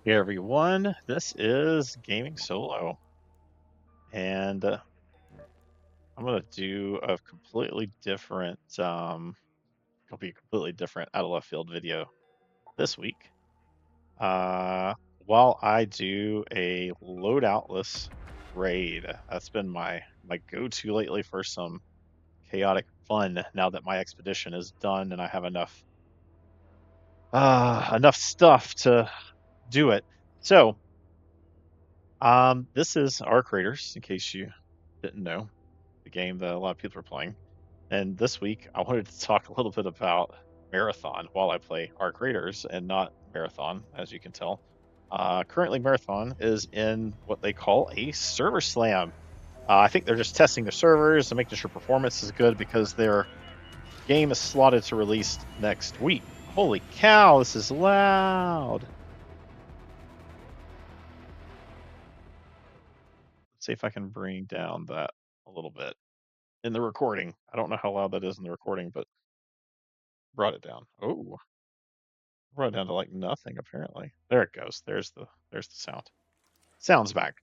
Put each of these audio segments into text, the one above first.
Hey everyone, this is Gaming Solo, and I'm gonna do a completely different, it'll be a completely different out of left field video this week. Uh, while I do a loadoutless raid, that's been my go-to lately for some chaotic fun. Now that my expedition is done and I have enough stuff to do it. So, this is Arc Raiders, in case you didn't know. The game that a lot of people are playing. And this week, I wanted to talk a little bit about Marathon while I play Arc Raiders and not Marathon, as you can tell. Currently, Marathon is in what they call a server slam. I think they're just testing their servers and making sure performance is good because their game is slotted to release next week. Holy cow, this is loud. Let's see if I can bring down that a little bit in the recording. I don't know how loud that is in the recording, but brought it down. Oh, brought it down to like nothing apparently. There it goes. There's the sound. Sounds back.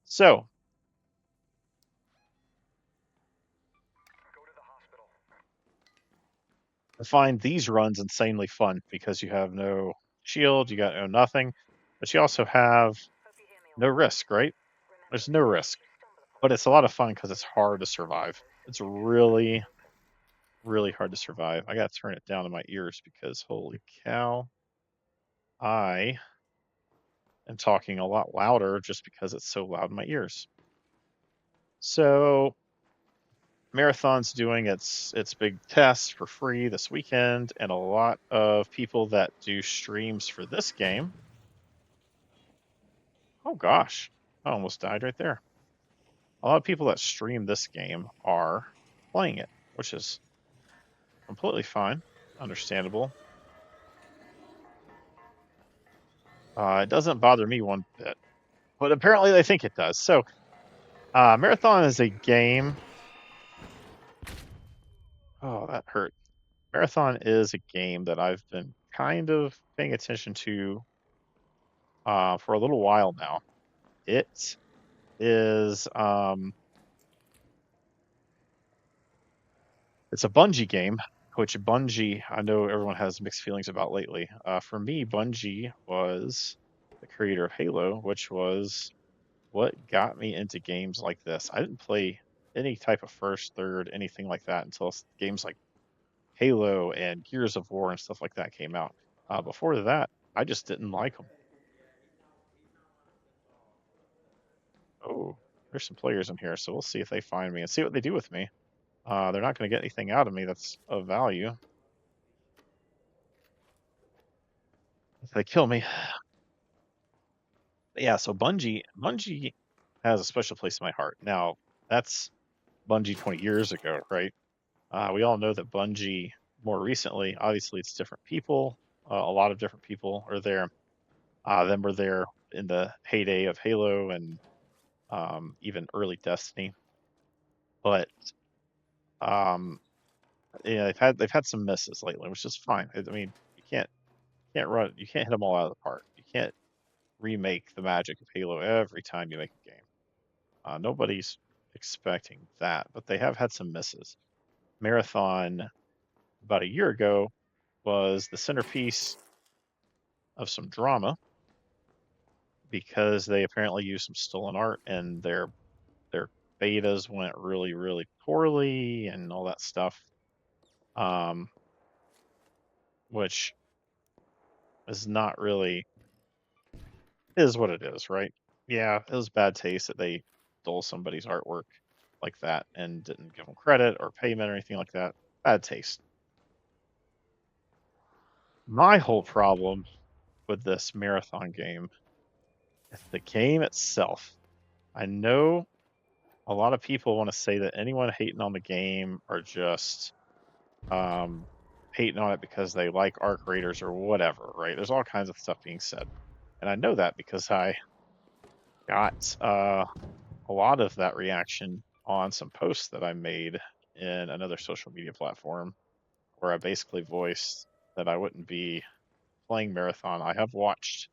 So I find these runs insanely fun because you have no shield, you got no nothing, but you also have no risk, right? There's no risk, but it's a lot of fun because it's hard to survive. It's really, really hard to survive. I got to turn it down in my ears because holy cow, I am talking a lot louder just because it's so loud in my ears. So Marathon's doing its big test for free this weekend, and a lot of people that do streams for this game. Oh gosh, I almost died right there. A lot of people that stream this game are playing it, which is completely fine, understandable. It doesn't bother me one bit, but apparently they think it does. So, Marathon is a game. Oh, that hurt. Marathon is a game that I've been kind of paying attention to for a little while now. It is it's a Bungie game, which Bungie I know everyone has mixed feelings about lately. For me, Bungie was the creator of Halo, which was what got me into games like this. I didn't play any type of first, third, anything like that until games like Halo and Gears of War and stuff like that came out. Before that, I just didn't like them. Oh, there's some players in here, so we'll see if they find me and see what they do with me. They're not going to get anything out of me that's of value if they kill me. But yeah, so Bungie has a special place in my heart. Now, that's Bungie 20 years ago, right? We all know that Bungie more recently, obviously, it's different people. A lot of different people are there. Them were there in the heyday of Halo and even early Destiny. But um, yeah, they've had some misses lately, which is fine. I mean, you can't hit them all out of the park. You can't remake the magic of Halo every time you make a game. Nobody's expecting that, but they have had some misses. Marathon about a year ago was the centerpiece of some drama because they apparently used some stolen art and their betas went really really poorly and all that stuff, um, which is not really is what it is, right? Yeah, it was bad taste that they stole somebody's artwork like that and didn't give them credit or payment or anything like that. Bad taste. My whole problem with this marathon game is the game itself. I know a lot of people want to say that anyone hating on the game are just um, hating on it because they like Arc Raiders or whatever, right? There's all kinds of stuff being said. And I know that because I got a lot of that reaction on some posts that I made in another social media platform where I basically voiced that I wouldn't be playing Marathon. I have watched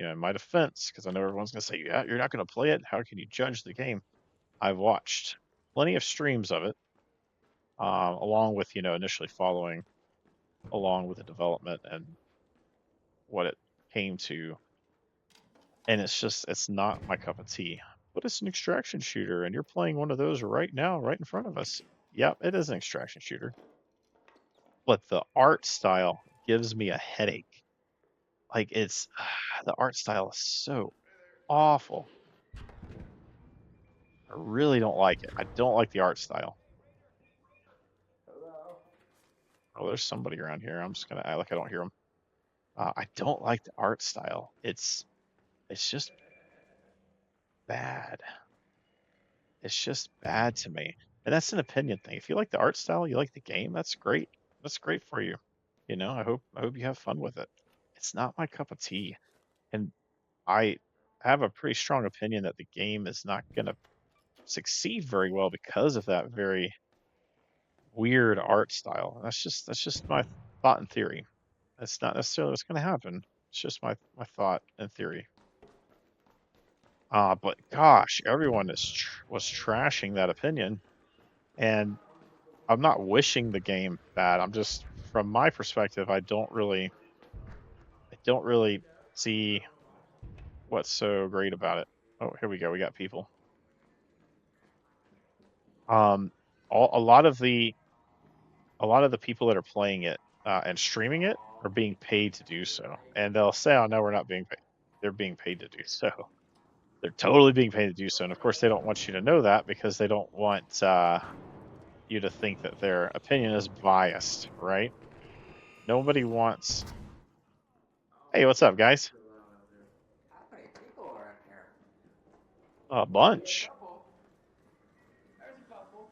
in my defense, because I know everyone's going to say, yeah, you're not going to play it. How can you judge the game? I've watched plenty of streams of it, along with, initially following along with the development and what it came to. And it's not my cup of tea. But it's an extraction shooter, and you're playing one of those right now, right in front of us. Yep, it is an extraction shooter. But the art style gives me a headache. Like it's the art style is so awful. I really don't like it. I don't like the art style. Oh, there's somebody around here. I'm just gonna act like I don't hear them. I don't like the art style. It's just bad. It's just bad to me. And that's an opinion thing. If you like the art style, you like the game, that's great. That's great for you. I hope you have fun with it. It's not my cup of tea. And I have a pretty strong opinion that the game is not going to succeed very well because of that very weird art style. That's just my thought and theory. That's not necessarily what's going to happen. It's just my thought and theory. But gosh, everyone was trashing that opinion, and I'm not wishing the game bad. I'm just, from my perspective, I don't really see what's so great about it. Oh, here we go. We got people. Um, a lot of the people that are playing it and streaming it are being paid to do so, and they'll say, "Oh no, we're not being paid." They're being paid to do so. They're totally being paid to do so, and of course, they don't want you to know that because they don't want you to think that their opinion is biased, right? Nobody wants. Hey, what's up, guys? How many people are in here? A bunch. There's a couple.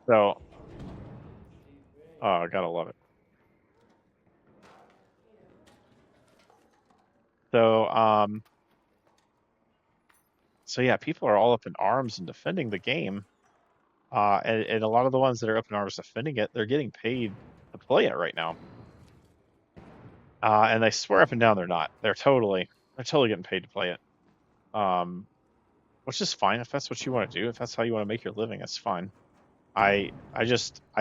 So, oh, I gotta love it. So, so yeah, people are all up in arms and defending the game. And a lot of the ones that are up in arms defending it, they're getting paid to play it right now. And they swear up and down they're not. They're totally getting paid to play it. Um, which is fine if that's what you want to do. If that's how you want to make your living, that's fine. I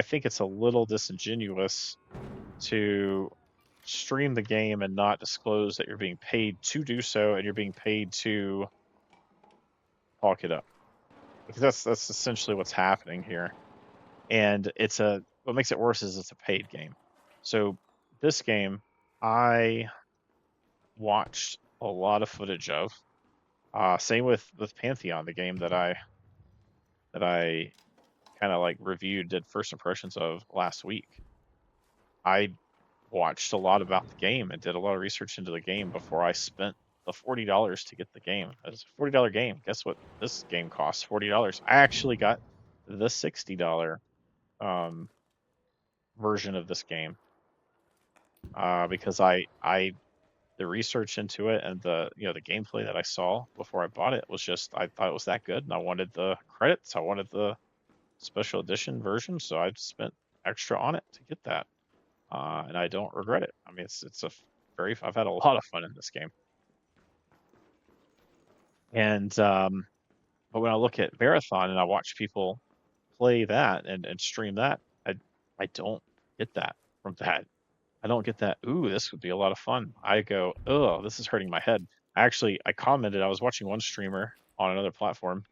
think it's a little disingenuous to stream the game and not disclose that you're being paid to do so and you're being paid to talk it up, because that's essentially what's happening here. And what makes it worse is it's a paid game. So this game, I watched a lot of footage of. Same with Pantheon, the game that I kind of like reviewed, did first impressions of last week. I watched a lot about the game and did a lot of research into the game before I spent the $40 to get the game. It's a $40 game. Guess what? This game costs $40. I actually got the $60 um, version of this game because I the research into it and the gameplay that I saw before I bought it was just, I thought it was that good and I wanted the credits. I wanted the special edition version, so I spent extra on it to get that. And I don't regret it. I mean, I've had a lot of fun in this game. And but when I look at Marathon and I watch people play that and stream that, I don't get that from that. I don't get that. Ooh, this would be a lot of fun. I go, oh, this is hurting my head. I commented. I was watching one streamer on another platform,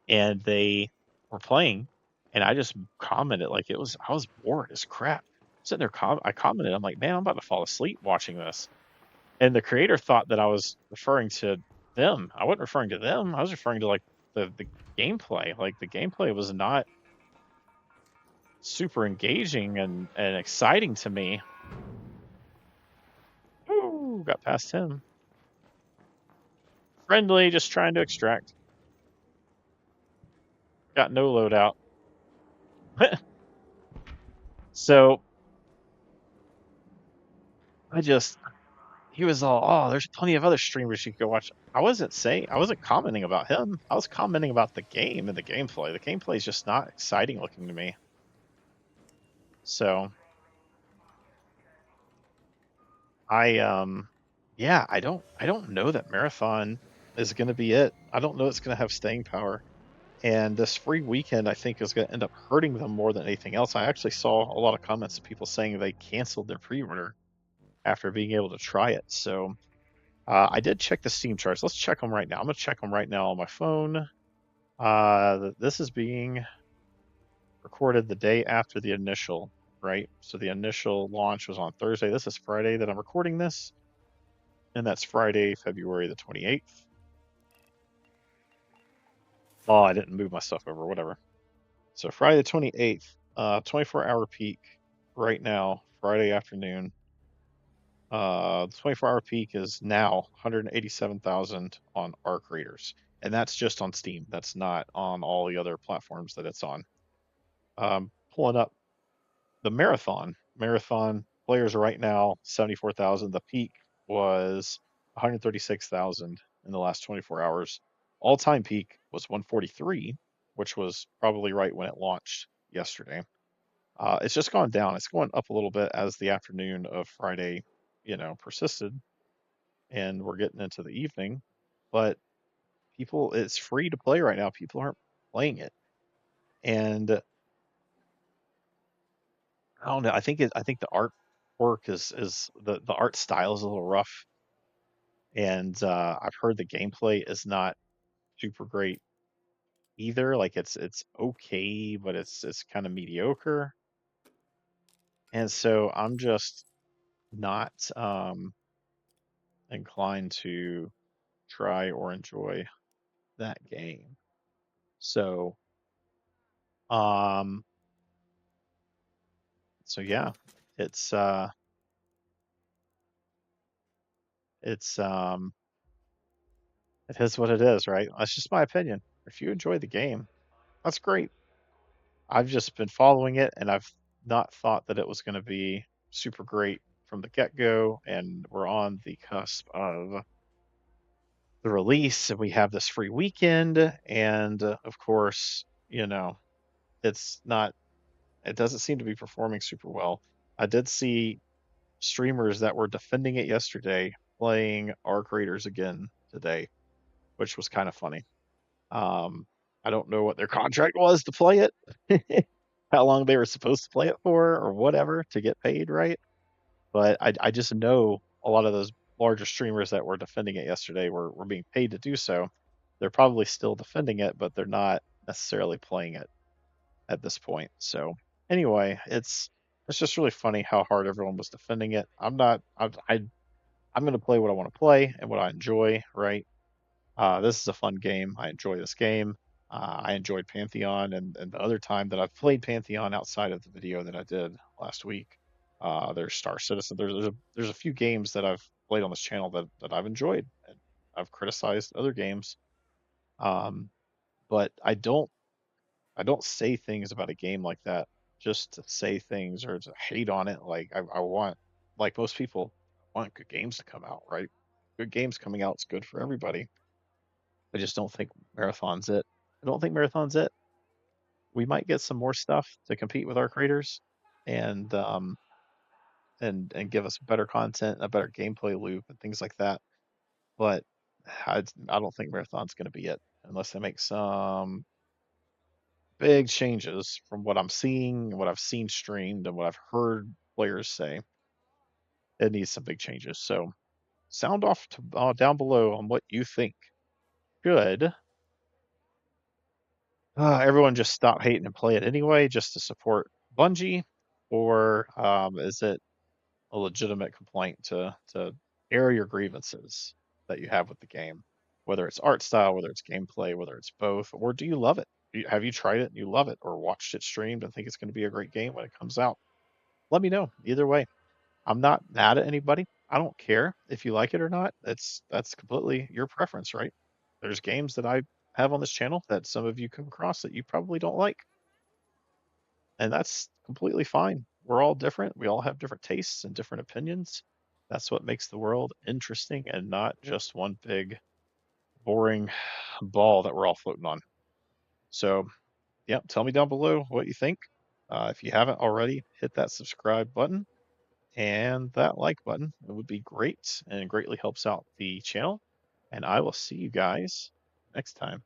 and they were playing, and I just commented like I was bored as crap. Sitting there, I commented. I'm like, man, I'm about to fall asleep watching this. And the creator thought that I was referring to them. I wasn't referring to them. I was referring to like the gameplay. Like the gameplay was not super engaging and exciting to me. Ooh, got past him. Friendly, just trying to extract. Got no loadout. So I just, he was all, oh, there's plenty of other streamers you could go watch. I wasn't commenting about him. I was commenting about the game and the gameplay. The gameplay is just not exciting looking to me. So I yeah, I don't know that Marathon is going to be it. I don't know it's going to have staying power. And this free weekend, I think, is going to end up hurting them more than anything else. I actually saw a lot of comments of people saying they canceled their pre-order after being able to try it. So I did check the Steam charts. Let's check them right now. I'm going to check them right now on my phone. This is being recorded the day after the initial, right? So the initial launch was on Thursday. This is Friday that I'm recording this, and that's Friday, February the 28th. Oh, I didn't move my stuff over, whatever. So Friday the 28th, 24-hour peak right now, Friday afternoon. The 24-hour peak is now 187,000 on Arc Raiders, and that's just on Steam. That's not on all the other platforms that it's on. Pulling up the marathon players right now 74,000. The peak was 136,000 in the last 24 hours. All-time peak was 143, which was probably right when it launched yesterday. It's just gone down. It's going up a little bit as the afternoon of Friday, persisted, and we're getting into the evening. But people, it's free to play right now. People aren't playing it, and I don't know. I think the art work is the art style is a little rough, and I've heard the gameplay is not super great either. Like it's okay, but it's kind of mediocre. And so I'm just not inclined to try or enjoy that game. So um so yeah, it's uh it's it is what it is, right? That's just my opinion. If you enjoy the game, that's great. I've just been following it, and I've not thought that it was going to be super great from the get-go, and we're on the cusp of the release, and we have this free weekend, and of course, it's not, it doesn't seem to be performing super well. I did see streamers that were defending it yesterday playing Arc Raiders again today, which was kind of funny. Um, I don't know what their contract was to play it, how long they were supposed to play it for, or whatever to get paid, right? But I just know a lot of those larger streamers that were defending it yesterday were being paid to do so. They're probably still defending it, but they're not necessarily playing it at this point. So anyway, it's just really funny how hard everyone was defending it. I'm not I'm going to play what I want to play and what I enjoy, right? This is a fun game. I enjoy this game. I enjoyed Pantheon, and the other time that I've played Pantheon outside of the video that I did last week, there's Star Citizen. There's a few games that I've played on this channel that I've enjoyed, and I've criticized other games. Um, but I don't say things about a game like that just to say things or to hate on it. Like I want, like most people, want good games to come out, right? Good games coming out is good for everybody. I just don't think Marathon's it. I don't think Marathon's it. We might get some more stuff to compete with our creators and and give us better content, a better gameplay loop and things like that. But I don't think Marathon's going to be it unless they make some big changes from what I'm seeing, what I've seen streamed, and what I've heard players say. It needs some big changes. So sound off to, down below on what you think. Should everyone just stop hating and play it anyway, just to support Bungie, or is it a legitimate complaint to air your grievances that you have with the game, whether it's art style, whether it's gameplay, whether it's both, or do you love it? Have you tried it and you love it, or watched it streamed and think it's going to be a great game when it comes out? Let me know. Either way, I'm not mad at anybody. I don't care if you like it or not. That's completely your preference, right? There's games that I have on this channel that some of you come across that you probably don't like, and that's completely fine. We're all different. We all have different tastes and different opinions. That's what makes the world interesting and not just one big boring ball that we're all floating on. So, yeah, tell me down below what you think. If you haven't already, hit that subscribe button and that like button. It would be great and it greatly helps out the channel. And I will see you guys next time.